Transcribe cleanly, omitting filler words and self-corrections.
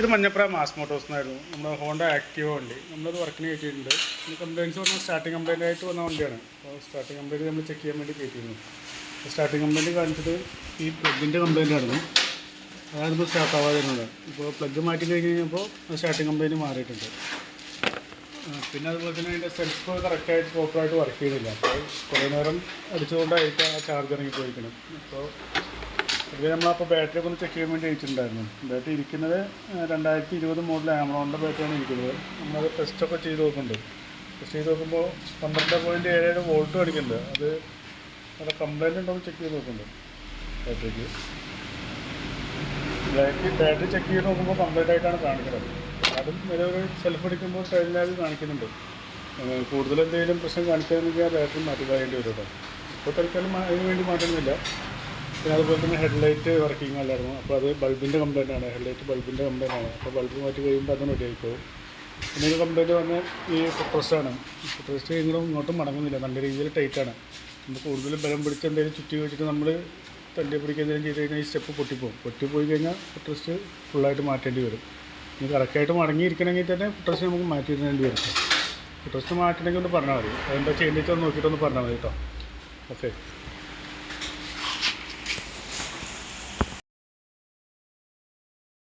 ഇത് മഞ്ഞപ്ര മാസ് മോട്ടോഴ്സിനായിരുന്നു. നമ്മുടെ Honda Activa വണ്ടി നമ്മളത് വർക്കിന് കയറ്റിയിട്ടുണ്ട്. ഈ കംപ്ലയിൻറ്റ്സ് പറഞ്ഞാൽ സ്റ്റാർട്ടിങ് കംപ്ലയിൻ്റ് ആയിട്ട് വന്ന വണ്ടിയാണ്. അപ്പോൾ സ്റ്റാർട്ടിങ് കംപ്ലയിൻറ്റ് നമ്മൾ ചെക്ക് ചെയ്യാൻ വേണ്ടി കയറ്റിയിരുന്നു. സ്റ്റാർട്ടിങ് കംപ്ലയിൻറ്റ് കാണിച്ചത് ഈ പ്ലഗിൻ്റെ കംപ്ലയിൻ്റ് ആയിരുന്നു. അതായിരുന്നു സ്റ്റാർട്ട് ആവാതിരുന്നത്. ഇപ്പോൾ പ്ലഗ് മാറ്റി കഴിഞ്ഞ് കഴിഞ്ഞപ്പോൾ സ്റ്റാർട്ടിങ് കംപ്ലയിൻറ്റ് മാറിയിട്ടുണ്ട്. പിന്നെ അതുപോലെ തന്നെ അതിൻ്റെ സെൽഫ് കറക്റ്റായിട്ട് പ്രോപ്പറായിട്ട് വർക്ക് ചെയ്യുന്നില്ല. അപ്പോൾ കുറേ നേരം അടിച്ചുകൊണ്ടായിരിക്കും ആ ചാർജ് ഇറങ്ങി പോയിരിക്കണം. അപ്പോൾ ഇത് നമ്മളപ്പോൾ ബാറ്ററി ഒക്കെ ഒന്ന് ചെക്ക് ചെയ്യാൻ വേണ്ടി അയച്ചിട്ടുണ്ടായിരുന്നു. ബാറ്ററി ഇരിക്കുന്നത് 2020 മോഡൽ ആമറോണിൻ്റെ ബാറ്ററിയാണ് ഇരിക്കുന്നത്. നമ്മളത് ടെസ്റ്റൊക്കെ ചെയ്ത് നോക്കുന്നുണ്ട്. ടെസ്റ്റ് ചെയ്ത് നോക്കുമ്പോൾ 12.77 വോൾട്ട് കാണിക്കുന്നുണ്ട്. അത് അവിടെ കംപ്ലയിൻ്റ് ഉണ്ടോ എന്ന് ചെക്ക് ചെയ്ത് നോക്കുന്നുണ്ട്. ബാറ്ററിക്ക് ബാറ്ററി ചെക്ക് ചെയ്ത് നോക്കുമ്പോൾ കംപ്ലൈൻ്റ് ആയിട്ടാണ് കാണിക്കുന്നത്. അതും ഒരു സെൽഫ് അടിക്കുമ്പോൾ ടൈലിനായി കാണിക്കുന്നുണ്ട്. കൂടുതൽ എന്തെങ്കിലും പ്രശ്നം കാണിക്കുകയാണെങ്കിൽ ആ ബാറ്ററി മാറ്റി കളയേണ്ടി വരും കേട്ടോ. ഇപ്പോൾ തൽക്കാലം അതിന് വേണ്ടി മാറ്റുന്നില്ല. പിന്നെ അതുപോലെ തന്നെ ഹെഡ്ലൈറ്റ് വർക്കിംഗ് അല്ലായിരുന്നു. അപ്പോൾ അത് ബൾബിൻ്റെ കംപ്ലയിൻ്റ് ആണ്. ഹെഡ്ലൈറ്റ് ബൾബിൻ്റെ കംപ്ലയിൻ്റ് ആണ്. അപ്പോൾ ബൾബ് മാറ്റി കഴിയുമ്പോൾ അത് റെഡി ആയിപ്പോവും. പിന്നെ ഒരു കംപ്ലയിൻറ്റ് വന്ന് ഈ ഫുട്രസ്റ്റാണ്. ഫുട്രസ്റ്റ് ഇങ്ങോട്ടും മടങ്ങുന്നില്ല. നല്ല രീതിയിൽ ടൈറ്റാണ്. നമ്മൾ കൂടുതൽ ബലം പിടിച്ച് എന്തെങ്കിലും ചുറ്റി വെച്ചിട്ട് നമ്മൾ തല്ലി പിടിക്കുക എന്തെങ്കിലും ചെയ്ത് കഴിഞ്ഞാൽ ഈ സ്റ്റെപ്പ് പൊട്ടിപ്പോയി കഴിഞ്ഞാൽ ഫുട്രസ്റ്റ് ഫുള്ളായിട്ട് മാറ്റേണ്ടി വരും. ഇനി കറക്റ്റായിട്ട് മടങ്ങിയിരിക്കണമെങ്കിൽ തന്നെ ഫുട്രസ്റ്റ് നമുക്ക് മാറ്റിയിടേണ്ടി വരും. ഫുട്രസ്റ്റ് മാറ്റണമെങ്കിൽ ഒന്ന് പറഞ്ഞാൽ മതി. അതെന്താ ചെയ്യേണ്ടതെന്ന് നോക്കിയിട്ടൊന്ന് പറഞ്ഞാൽ മതി കേട്ടോ. ഓക്കെ.